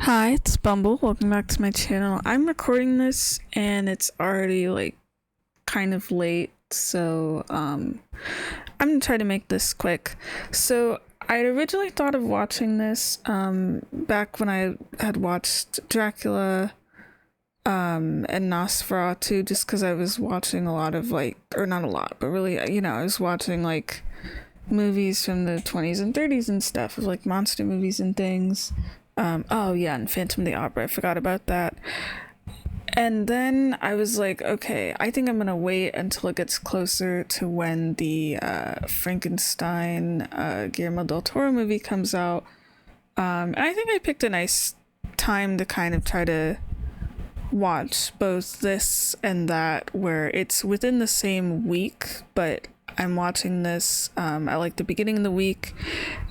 Hi, it's Bumble. Welcome back to my channel. I'm recording this and it's already like kind of late, so I'm gonna try to make this quick. So I originally thought of watching this back when I had watched Dracula and Nosferatu, just because I was watching a lot of like, or not a lot, but really, I was watching like movies from the 20s and 30s and stuff, of like monster movies and things. Oh yeah, and Phantom of the Opera, I forgot about that. And then I was like, okay, I think I'm gonna wait until it gets closer to when the Frankenstein Guillermo del Toro movie comes out. And I think I picked a nice time to kind of try to watch both this and that, where it's within the same week, but I'm watching this at like the beginning of the week,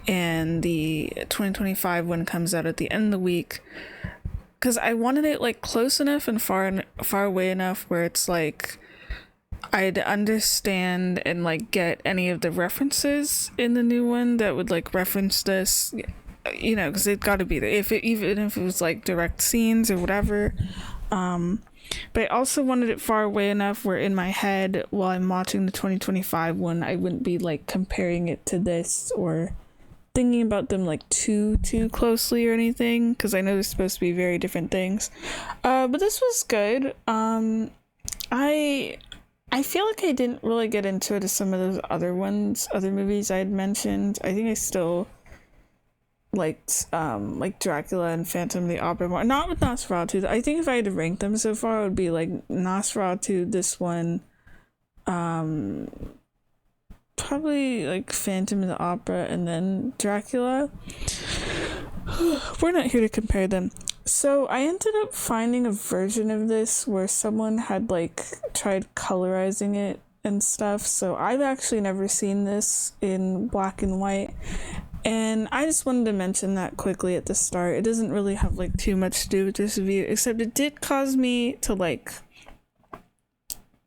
and the 2025 one comes out at the end of the week, because I wanted it like close enough and far away enough where it's like I'd understand and like get any of the references in the new one that would like reference this, because it got to be there, even if it was like direct scenes or whatever. But I also wanted it far away enough where in my head, while I'm watching the 2025 one, I wouldn't be like comparing it to this or thinking about them like too closely or anything, because I know they're supposed to be very different things. But this was good. I feel like I didn't really get into it as some of those other movies I had mentioned. I think I still liked like Dracula and Phantom of the Opera more. Not with Nosferatu. I think if I had to rank them so far, it would be like Nosferatu, this one, probably like Phantom of the Opera, and then Dracula. We're not here to compare them. So I ended up finding a version of this where someone had like tried colorizing it and stuff. So I've actually never seen this in black and white. And I just wanted to mention that quickly at the start. It doesn't really have like too much to do with this review, except it did cause me to like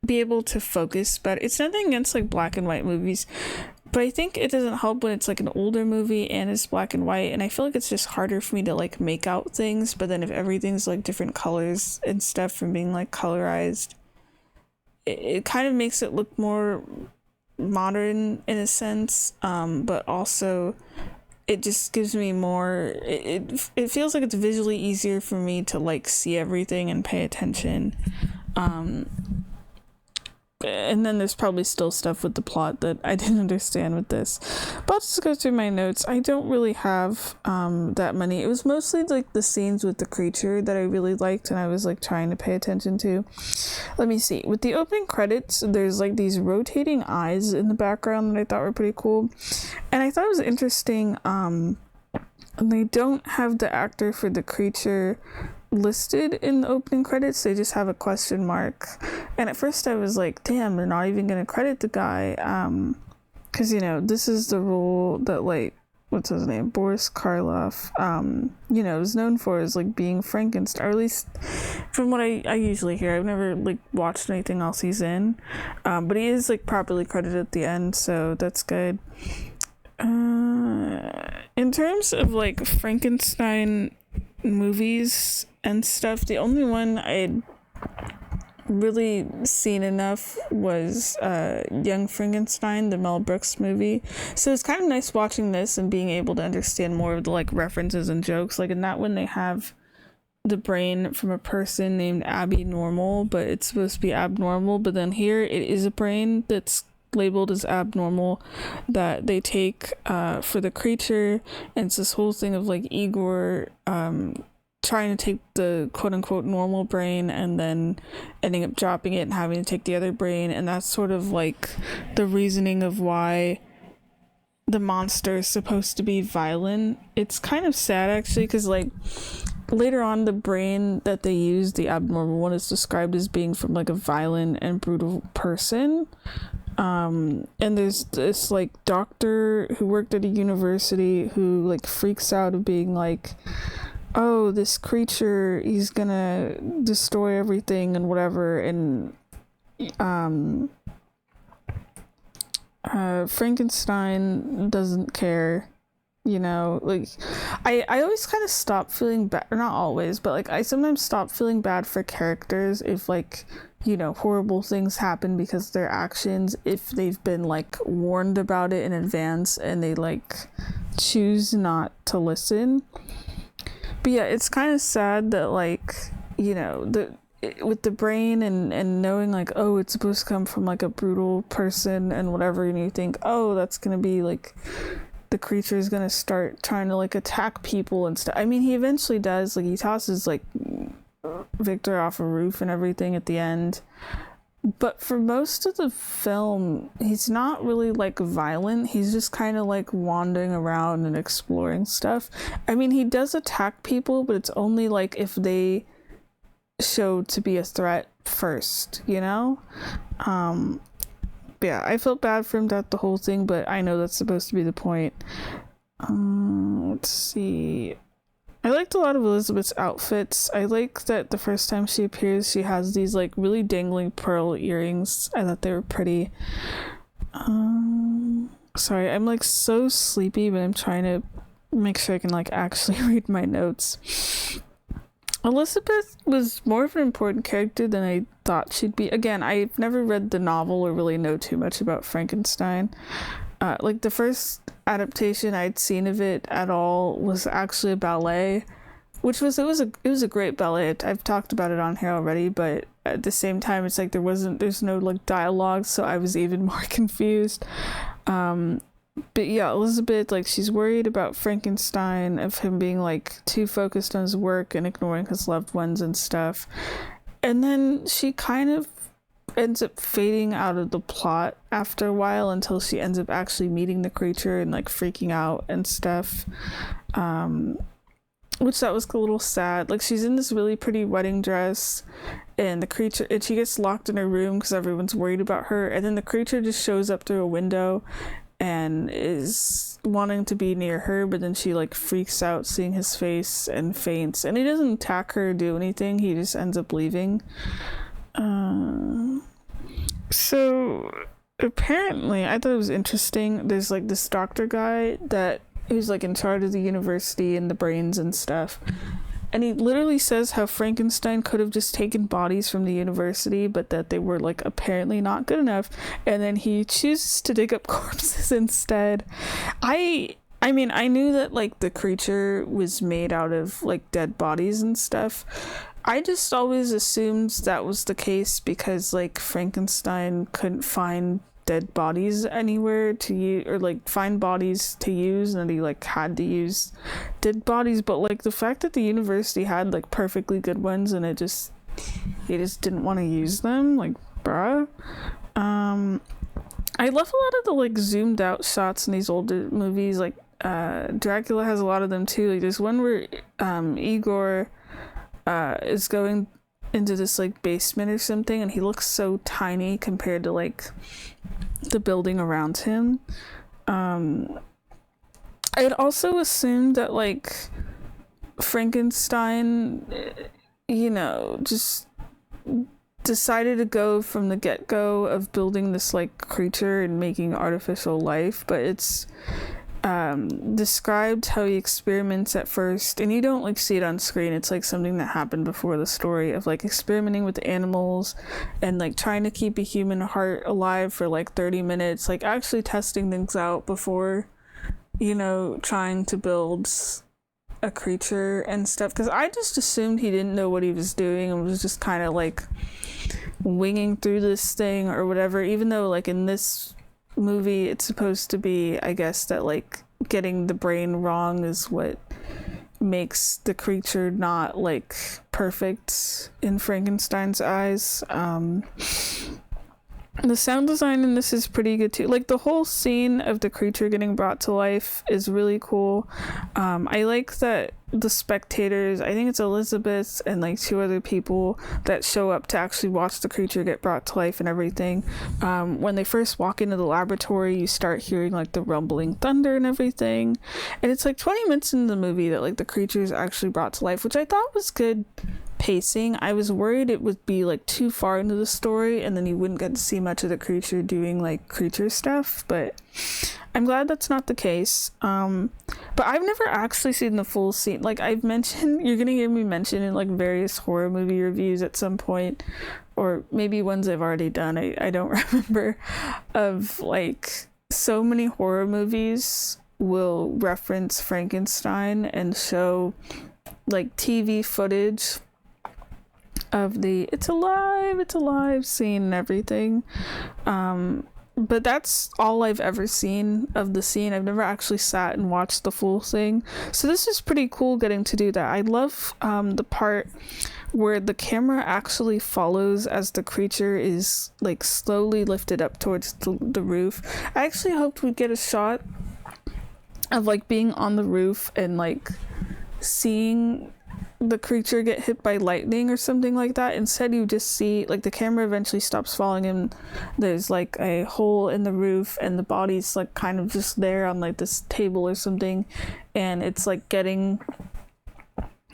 be able to focus better. It's nothing against like black and white movies, but I think it doesn't help when it's like an older movie and it's black and white, and I feel like it's just harder for me to like make out things. But then if everything's like different colors and stuff from being like colorized, it kind of makes it look more modern in a sense, but also it just gives me more, it feels like it's visually easier for me to like see everything and pay attention. And then there's probably still stuff with the plot that I didn't understand with this. But I'll just go through my notes. I don't really have that many. It was mostly like the scenes with the creature that I really liked and I was like trying to pay attention to. Let me see. With the opening credits, there's like these rotating eyes in the background that I thought were pretty cool. And I thought it was interesting. They don't have the actor for the creature listed in the opening credits. They just have a question mark, and at first I was like, damn, they're not even gonna credit the guy, because this is the role that like, what's his name, Boris Karloff is known for, is like being Frankenstein, or at least from what I usually hear. I've never like watched anything else he's in, but he is like properly credited at the end, so that's good. In terms of like Frankenstein movies and stuff, the only one I'd really seen enough was Young Frankenstein, the Mel Brooks movie. So it's kind of nice watching this and being able to understand more of the like references and jokes. Like in that one, they have the brain from a person named Abby Normal, but it's supposed to be abnormal. But then here it is a brain that's labeled as abnormal that they take for the creature, and it's this whole thing of like Igor trying to take the quote-unquote normal brain and then ending up dropping it and having to take the other brain, and that's sort of like the reasoning of why the monster is supposed to be violent. It's kind of sad actually, because like later on, the brain that they use, the abnormal one, is described as being from like a violent and brutal person. And there's this like doctor who worked at a university who like freaks out of being like, oh, this creature, he's gonna destroy everything and whatever. And Frankenstein doesn't care You know, like I always kind of stop feeling bad, or not always, but like I sometimes stop feeling bad for characters if like, you know, horrible things happen because of their actions, if they've been like warned about it in advance and they like choose not to listen. But yeah, it's kind of sad that like, you know, with the brain and knowing like, oh, it's supposed to come from like a brutal person and whatever, and you think, oh, that's gonna be like the creature is gonna start trying to like attack people and stuff. I mean, he eventually does. Like, he tosses like Victor off a roof and everything at the end. But for most of the film, he's not really like violent. He's just kind of like wandering around and exploring stuff. I mean, he does attack people, but it's only like if they show to be a threat first, you know? Yeah, I felt bad for him throughout the whole thing, but I know that's supposed to be the point. Let's see. I liked a lot of Elizabeth's outfits. I like that the first time she appears, she has these like really dangling pearl earrings. I thought they were pretty. Sorry, I'm like so sleepy, but I'm trying to make sure I can like actually read my notes. Elizabeth was more of an important character than I thought she'd be. Again, I've never read the novel or really know too much about Frankenstein. Like the first adaptation I'd seen of it at all was actually a ballet, which was it was a great ballet. I've talked about it on here already, but at the same time, it's like there's no like dialogue, so I was even more confused. But yeah, Elizabeth, like, she's worried about Frankenstein, of him being like too focused on his work and ignoring his loved ones and stuff. And then she kind of ends up fading out of the plot after a while until she ends up actually meeting the creature and like freaking out and stuff. Which that was a little sad. Like, she's in this really pretty wedding dress and she gets locked in her room because everyone's worried about her, and then the creature just shows up through a window and is wanting to be near her, but then she like freaks out seeing his face and faints, and he doesn't attack her or do anything. He just ends up leaving. So apparently, I thought it was interesting, there's like this doctor guy that who's like in charge of the university and the brains and stuff, and he literally says how Frankenstein could have just taken bodies from the university, but that they were like apparently not good enough, and then he chooses to dig up corpses instead. I mean, I knew that like the creature was made out of like dead bodies and stuff. I just always assumed that was the case because like Frankenstein couldn't find dead bodies anywhere to use, or like find bodies to use, and he like had to use dead bodies. But like the fact that the university had like perfectly good ones and he just didn't want to use them, like, bruh. I love a lot of the like zoomed out shots in these older movies. Like Dracula has a lot of them too. Like there's one where Igor is going into this like basement or something, and he looks so tiny compared to like the building around him. I had also assumed that like Frankenstein, you know, just decided to go from the get-go of building this like creature and making artificial life, but it's described how he experiments at first, and you don't like see it on screen. It's like something that happened before the story, of like experimenting with animals and like trying to keep a human heart alive for like 30 minutes, like actually testing things out before, you know, trying to build a creature and stuff. Because I just assumed he didn't know what he was doing and was just kind of like winging through this thing or whatever, even though like in this movie it's supposed to be, I guess, that like getting the brain wrong is what makes the creature not like perfect in Frankenstein's eyes. The sound design in this is pretty good too. Like the whole scene of the creature getting brought to life is really cool. I like that the spectators, I think it's Elizabeth and like two other people that show up to actually watch the creature get brought to life and everything. When they first walk into the laboratory, you start hearing like the rumbling thunder and everything. And it's like 20 minutes into the movie that like the creature is actually brought to life, which I thought was good pacing. I was worried it would be like too far into the story and then you wouldn't get to see much of the creature doing like creature stuff, but I'm glad that's not the case. But I've never actually seen the full scene. Like I've mentioned, you're gonna hear me mention in like various horror movie reviews at some point, or maybe ones I've already done. I don't remember, of like so many horror movies will reference Frankenstein and show like TV footage of the it's alive scene and everything. But that's all I've ever seen of the scene. I've never actually sat and watched the full thing. So this is pretty cool getting to do that. I love the part where the camera actually follows as the creature is like slowly lifted up towards the roof. I actually hoped we'd get a shot of like being on the roof and like seeing the creature get hit by lightning or something like that. Instead you just see like the camera eventually stops following him. There's like a hole in the roof and the body's like kind of just there on like this table or something, and it's like getting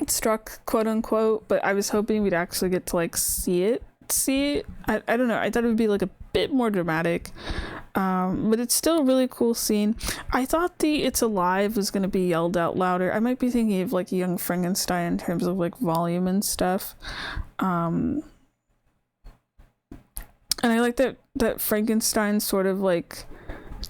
struck, quote unquote. But I was hoping we'd actually get to like see it. I don't know, I thought it would be like a bit more dramatic. But it's still a really cool scene. I thought the "It's alive" was gonna be yelled out louder. I might be thinking of like Young Frankenstein in terms of like volume and stuff. And I like that Frankenstein sort of like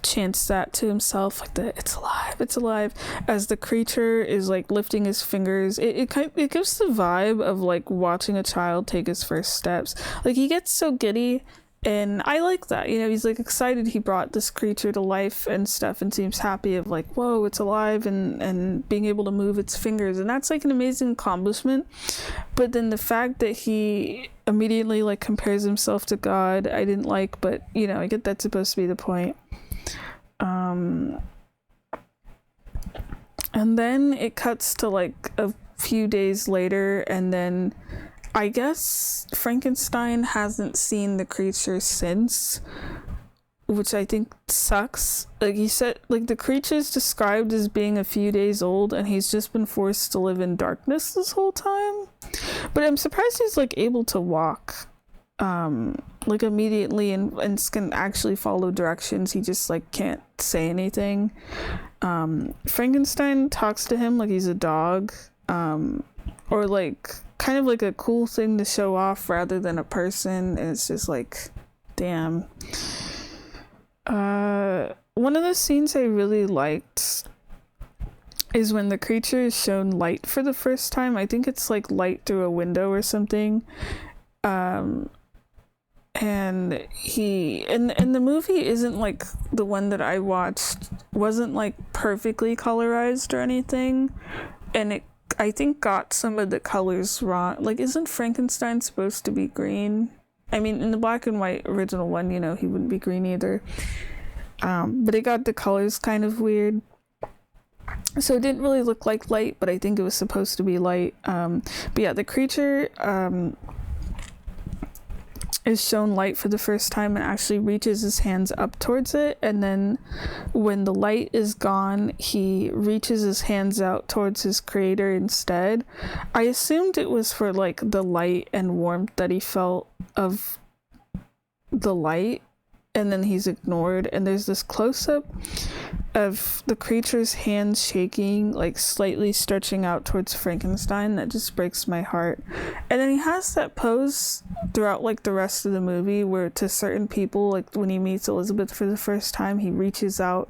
chants that to himself, like the it's alive," as the creature is like lifting his fingers. It gives the vibe of like watching a child take his first steps. Like he gets so giddy. And I like that, you know, he's like excited he brought this creature to life and stuff, and seems happy of like, whoa, it's alive, and being able to move its fingers, and that's like an amazing accomplishment. But then the fact that he immediately like compares himself to God, I didn't like, but you know, I get that's supposed to be the point. And then it cuts to like a few days later, and then I guess Frankenstein hasn't seen the creature since, which I think sucks. Like he said, like the creature's described as being a few days old, and he's just been forced to live in darkness this whole time. But I'm surprised he's like able to walk like immediately and can actually follow directions. He just like can't say anything. Frankenstein talks to him like he's a dog, or like kind of like a cool thing to show off rather than a person, and it's just like, damn. One of the scenes I really liked is when the creature is shown light for the first time. I think it's like light through a window or something. And he and the movie isn't like the one that I watched, wasn't like perfectly colorized or anything, and it I think got some of the colors wrong. Like, isn't Frankenstein supposed to be green? I mean, in the black and white original one, you know, he wouldn't be green either. But it got the colors kind of weird. So it didn't really look like light, but I think it was supposed to be light. But yeah, the creature is shown light for the first time and actually reaches his hands up towards it, and then when the light is gone, he reaches his hands out towards his creator instead. I assumed it was for like the light and warmth that he felt of the light, and then he's ignored, and there's this close-up of the creature's hands shaking, like slightly stretching out towards Frankenstein. That just breaks my heart. And then he has that pose throughout like the rest of the movie where to certain people, like when he meets Elizabeth for the first time, he reaches out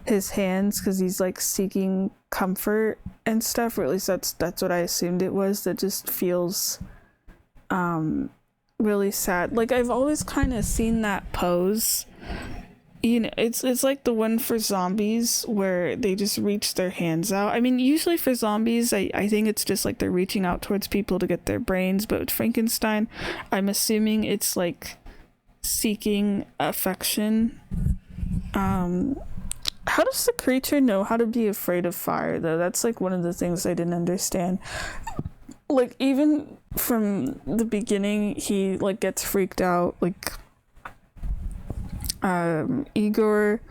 his hands because he's like seeking comfort and stuff, or at least that's what I assumed it was. That just feels really sad. Like I've always kind of seen that pose, you know, it's like the one for zombies where they just reach their hands out. I mean, usually for zombies, I think it's just like they're reaching out towards people to get their brains, but with Frankenstein, I'm assuming it's like seeking affection. How does the creature know how to be afraid of fire, though? That's like one of the things I didn't understand. Like, even from the beginning, he like gets freaked out. Like Igor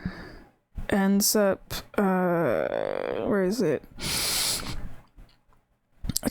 ends up where is it,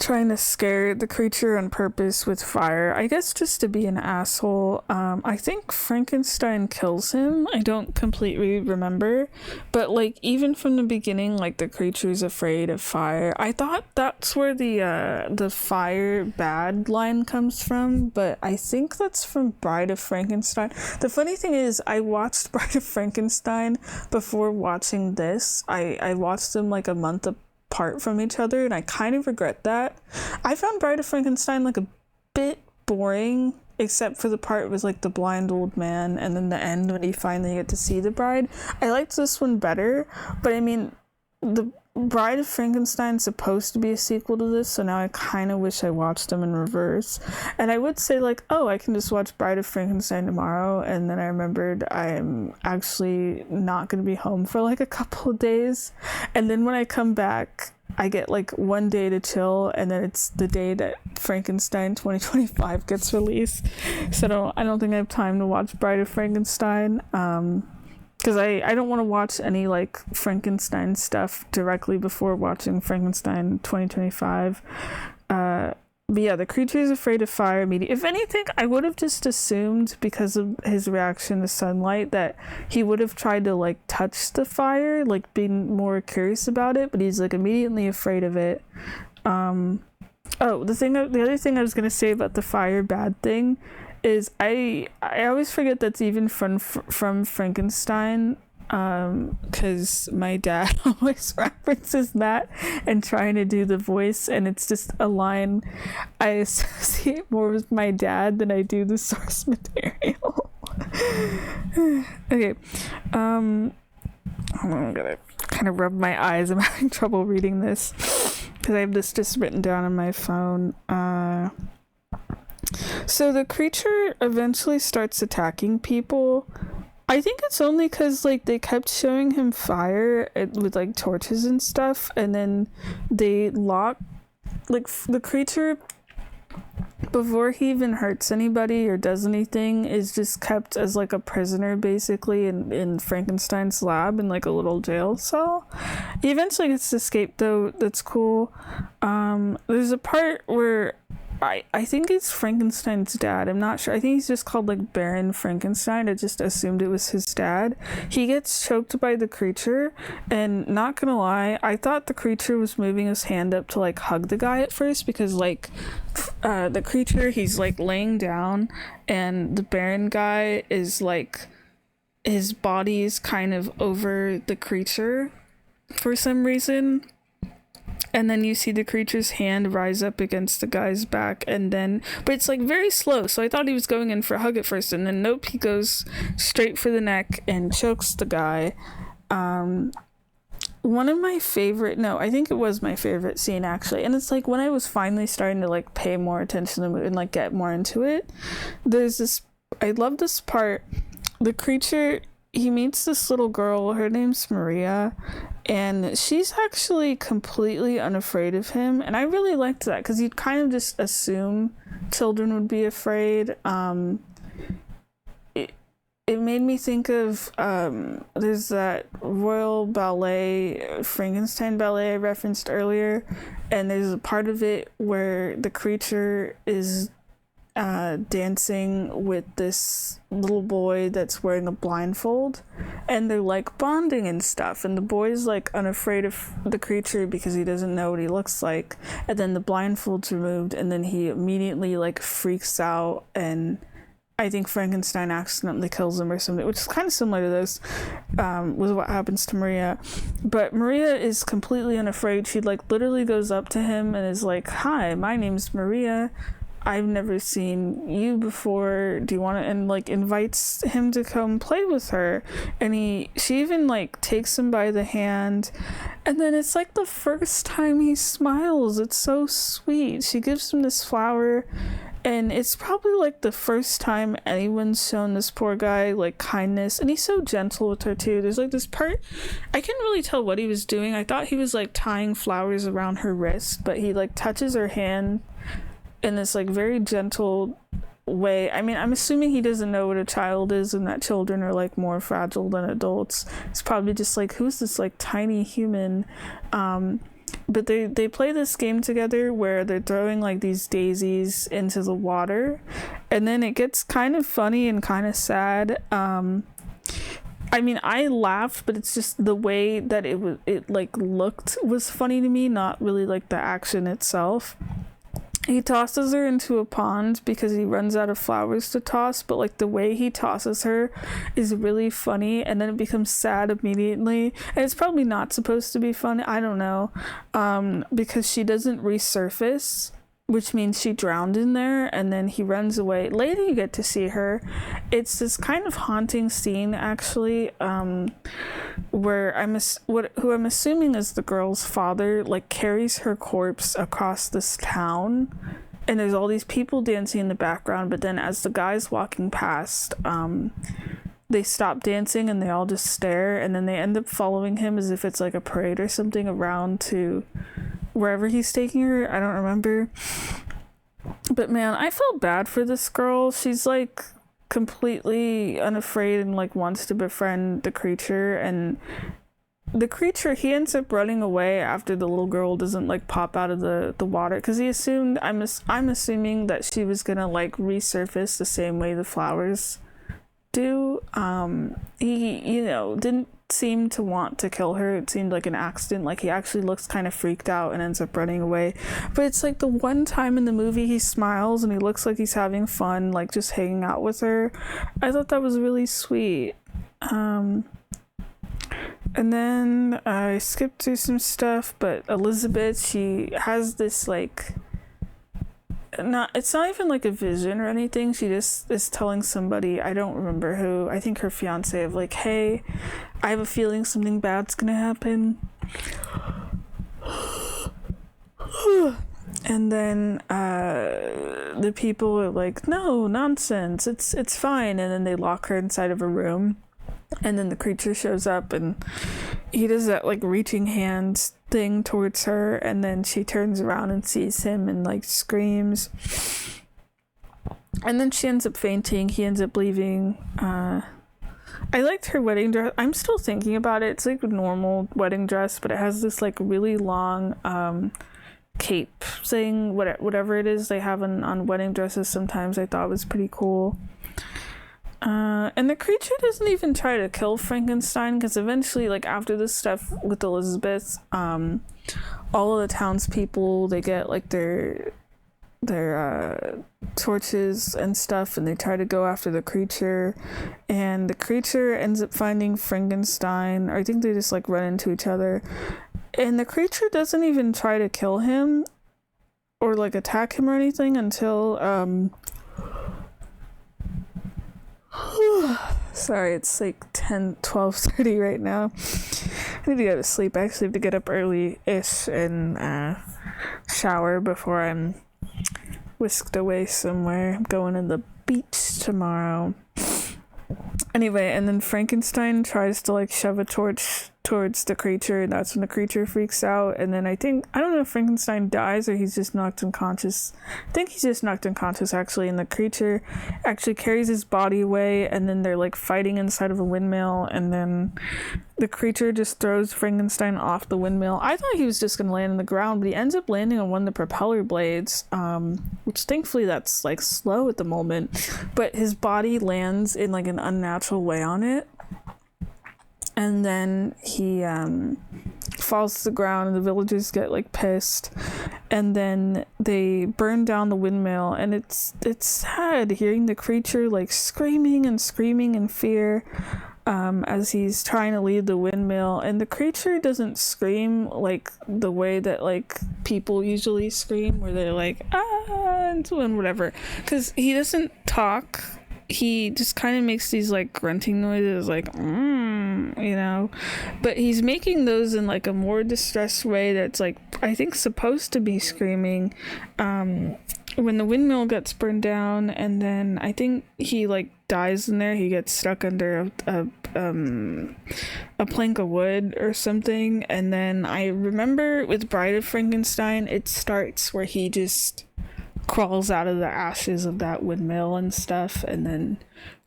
trying to scare the creature on purpose with fire. I guess just to be an asshole. I think Frankenstein kills him. I don't completely remember. But, like, even from the beginning, like, the creature's afraid of fire. I thought that's where the fire bad line comes from, but I think that's from Bride of Frankenstein. The funny thing is, I watched Bride of Frankenstein before watching this. I watched them, like, a month apart from each other, and I kind of regret that. I found Bride of Frankenstein like a bit boring, except for the part with like the blind old man and then the end when you finally get to see the bride. I liked this one better, but I mean, the Bride of Frankenstein's supposed to be a sequel to this, so now I kind of wish I watched them in reverse. And I would say, like, oh, I can just watch Bride of Frankenstein tomorrow, and then I remembered I'm actually not going to be home for, like, a couple of days. And then when I come back, I get, like, one day to chill, and then it's the day that Frankenstein 2025 gets released. So I don't think I have time to watch Bride of Frankenstein. Because I don't want to watch any, like, Frankenstein stuff directly before watching Frankenstein 2025. But yeah, the creature is afraid of fire immediately. If anything, I would have just assumed, because of his reaction to sunlight, that he would have tried to, like, touch the fire, like, being more curious about it, but he's, like, immediately afraid of it. The other thing I was going to say about the fire bad thing is I always forget that's even from Frankenstein, because my dad always references that and trying to do the voice, and it's just a line I associate more with my dad than I do the source material. Okay, I'm gonna kind of rub my eyes. I'm having trouble reading this because I have this just written down on my phone. So the creature eventually starts attacking people. I think it's only because, like, they kept showing him fire with, like, torches and stuff, and then they lock, like, the creature, before he even hurts anybody or does anything, is just kept as, like, a prisoner, basically, in Frankenstein's lab in, like, a little jail cell. He eventually gets to escape, though. That's cool. There's a part where I think it's Frankenstein's dad. I'm not sure. I think he's just called, like, Baron Frankenstein. I just assumed it was his dad. He gets choked by the creature, and not gonna lie, I thought the creature was moving his hand up to, like, hug the guy at first, because, like, the creature, he's, like, laying down, and the Baron guy is, like, his body is kind of over the creature for some reason. And then you see the creature's hand rise up against the guy's back, and then, but it's like very slow, so I thought he was going in for a hug at first, and then nope, he goes straight for the neck and chokes the guy. One of my favorite, no, I think it was my favorite scene, actually, and it's like when I was finally starting to, like, pay more attention to the movie and, like, get more into it, there's this, I love this part. The creature, he meets this little girl, her name's Maria, and she's actually completely unafraid of him, and I really liked that, because you'd kind of just assume children would be afraid. It made me think of, there's that Royal Ballet, Frankenstein ballet I referenced earlier, and there's a part of it where the creature is dancing with this little boy that's wearing a blindfold, and they're, like, bonding and stuff, and the boy's, like, unafraid of the creature because he doesn't know what he looks like, and then the blindfold's removed, and then he immediately, like, freaks out, and I think Frankenstein accidentally kills him or something, which is kind of similar to this, with what happens to Maria. But Maria is completely unafraid. She, like, literally goes up to him and is like, "Hi, my name's Maria. I've never seen you before. Do you want to," and, like, invites him to come play with her. And she even, like, takes him by the hand, and then it's like the first time he smiles. It's so sweet. She gives him this flower, and it's probably, like, the first time anyone's shown this poor guy, like, kindness, and he's so gentle with her too. There's, like, this part, I couldn't really tell what he was doing. I thought he was, like, tying flowers around her wrist, but he, like, touches her hand in this, like, very gentle way. I mean, I'm assuming he doesn't know what a child is, and that children are, like, more fragile than adults. It's probably just like, who's this, like, tiny human? but they play this game together where they're throwing like these daisies into the water, and then it gets kind of funny and kind of sad. I mean, I laughed, but it's just the way that it like looked was funny to me, not really like the action itself. He tosses her into a pond because he runs out of flowers to toss, but like the way he tosses her is really funny, and then it becomes sad immediately. And it's probably not supposed to be funny, I don't know, because she doesn't resurface, which means she drowned in there, and then he runs away. Later you get to see her. It's this kind of haunting scene, actually, where who I'm assuming is the girl's father, like carries her corpse across this town, and there's all these people dancing in the background, but then as the guy's walking past, they stop dancing and they all just stare, and then they end up following him as if it's like a parade or something around to wherever he's taking her. I don't remember. But man, I felt bad for this girl. She's like completely unafraid and like wants to befriend the creature, and the creature, he ends up running away after the little girl doesn't like pop out of the water, because he assumed, I'm assuming that she was gonna like resurface the same way the flowers do. He, you know, didn't seem to want to kill her. It seemed like an accident. Like, he actually looks kind of freaked out and ends up running away. But it's like the one time in the movie he smiles and he looks like he's having fun, like just hanging out with her. I thought that was really sweet. And then I skipped through some stuff, but Elizabeth, she has this like, it's not even like a vision or anything. She just is telling somebody, I don't remember who, I think her fiance, of like, hey, I have a feeling something bad's gonna happen. And then the people are like, no, nonsense, it's fine. And then they lock her inside of a room, and then the creature shows up and he does that like reaching hand thing towards her, and then she turns around and sees him and like screams, and then she ends up fainting. He ends up leaving. I liked her wedding dress. I'm still thinking about it. It's like a normal wedding dress, but it has this like really long cape thing, whatever it is they have on wedding dresses sometimes. I thought was pretty cool. And the creature doesn't even try to kill Frankenstein, because eventually, like after this stuff with Elizabeth, all of the townspeople, they get like their torches and stuff, and they try to go after the creature, and the creature ends up finding Frankenstein, or I think they just like run into each other, and the creature doesn't even try to kill him or like attack him or anything until sorry, it's like 12:30 right now. I need to go to sleep. I actually have to get up early-ish and shower before I'm whisked away somewhere. I'm going to the beach tomorrow. Anyway, and then Frankenstein tries to like shove a torch towards the creature, and that's when the creature freaks out. And then I don't know if Frankenstein dies or he's just knocked unconscious. I think he's just knocked unconscious actually, and the creature actually carries his body away, and then they're like fighting inside of a windmill, and then the creature just throws Frankenstein off the windmill. I thought he was just gonna land on the ground, but he ends up landing on one of the propeller blades, which thankfully that's like slow at the moment, but his body lands in like an unnatural way on it. And then he falls to the ground, and the villagers get like pissed, and then they burn down the windmill. And it's sad hearing the creature like screaming in fear as he's trying to leave the windmill. And the creature doesn't scream like the way that like people usually scream, where they're like and whatever, because he doesn't talk. He just kind of makes these like grunting noises, like you know, but he's making those in like a more distressed way that's like, I think, supposed to be screaming. When the windmill gets burned down, and then I think he like dies in there. He gets stuck under a plank of wood or something. And then I remember with Bride of Frankenstein, it starts where he just crawls out of the ashes of that windmill and stuff, and then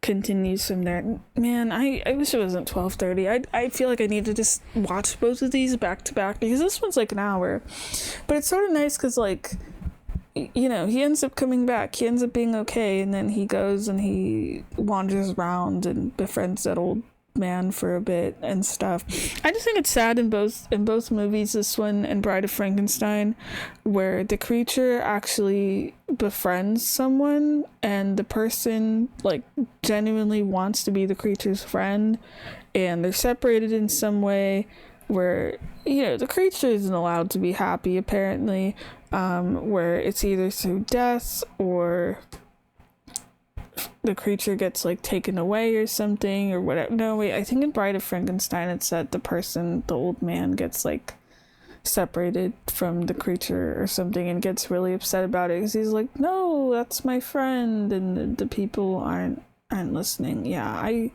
continues from there. Man, I wish it wasn't 12:30. I feel like I need to just watch both of these back to back, because this one's like an hour, but it's sort of nice because, like, you know, he ends up coming back, he ends up being okay, and then he goes and he wanders around and befriends that old man for a bit and stuff. I just think it's sad in both movies, this one and Bride of Frankenstein, where the creature actually befriends someone and the person like genuinely wants to be the creature's friend, and they're separated in some way where, you know, the creature isn't allowed to be happy apparently, where it's either through death or the creature gets like taken away or something or whatever. No, wait, I think in Bride of Frankenstein it's that the old man gets like separated from the creature or something and gets really upset about it because he's like, no, that's my friend, and the people aren't listening. I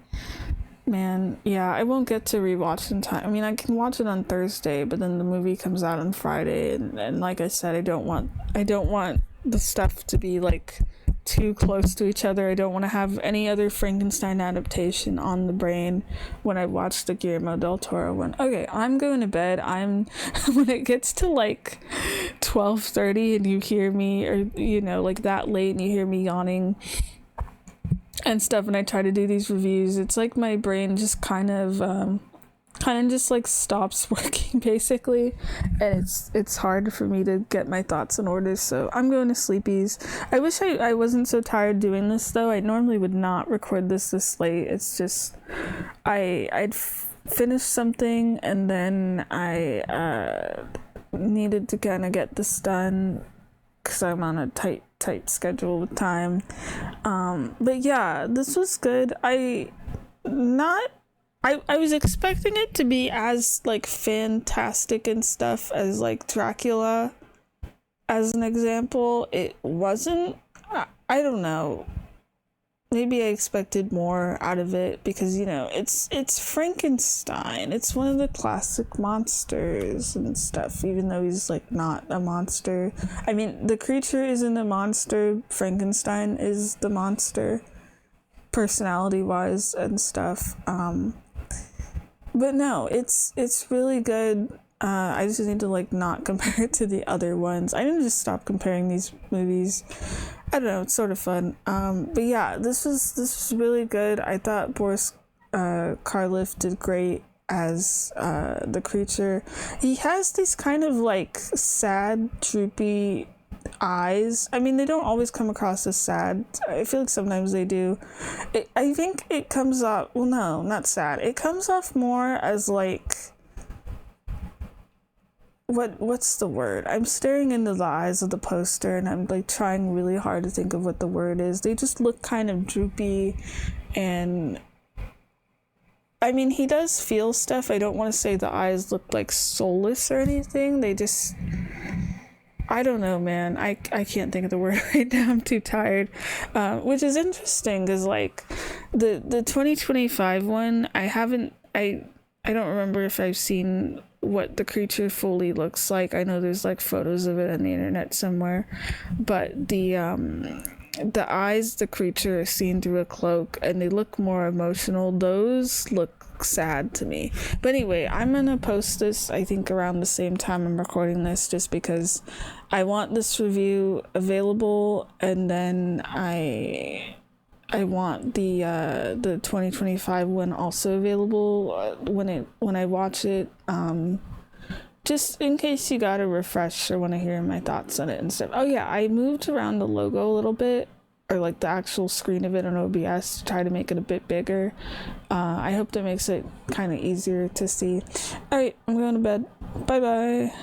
won't get to rewatch in time. I mean, I can watch it on Thursday, but then the movie comes out on Friday, and like I said, I don't want the stuff to be like too close to each other. I don't want to have any other Frankenstein adaptation on the brain when I watch the Guillermo del Toro one. Okay, I'm going to bed. When it gets to like 12:30 and you hear me, or you know, like that late, and you hear me yawning and stuff, and I try to do these reviews, it's like my brain just kind of just like stops working basically, and it's hard for me to get my thoughts in order, so I'm going to sleepies. I wish I wasn't so tired doing this though. I normally would not record this late. It's just I'd finished something, and then I needed to kind of get this done because I'm on a tight schedule with time. But yeah, this was good. I was expecting it to be as like fantastic and stuff as like Dracula as an example. It wasn't. I don't know. Maybe I expected more out of it because, you know, it's Frankenstein. It's one of the classic monsters and stuff, even though he's like not a monster. I mean, the creature isn't a monster. Frankenstein is the monster, personality wise and stuff. But no, it's really good. I just need to like not compare it to the other ones. I need to just stop comparing these movies. I don't know, it's sort of fun. But yeah, this was really good. I thought Boris Karloff did great as the creature. He has these kind of like sad, droopy eyes. I mean, they don't always come across as sad. I feel like sometimes they do. I think it comes off, well, no, not sad. It comes off more as like, what's the word? I'm staring into the eyes of the poster and I'm like trying really hard to think of what the word is. They just look kind of droopy, and I mean, he does feel stuff. I don't want to say the eyes look like soulless or anything. They just, I don't know, man. I can't think of the word right now. I'm too tired. Which is interesting because like the 2025 one, I don't remember if I've seen what the creature fully looks like. I know there's like photos of it on the internet somewhere, but the eyes, the creature is seen through a cloak and they look more emotional. Those look sad to me. But anyway, I'm gonna post this I think around the same time I'm recording this, just because I want this review available, and then I want the 2025 one also available when I watch it, just in case you got a refresh or want to hear my thoughts on it and stuff. Oh yeah, I moved around the logo a little bit, or like the actual screen of it on OBS, to try to make it a bit bigger. I hope that makes it kind of easier to see. All right, I'm going to bed. Bye bye.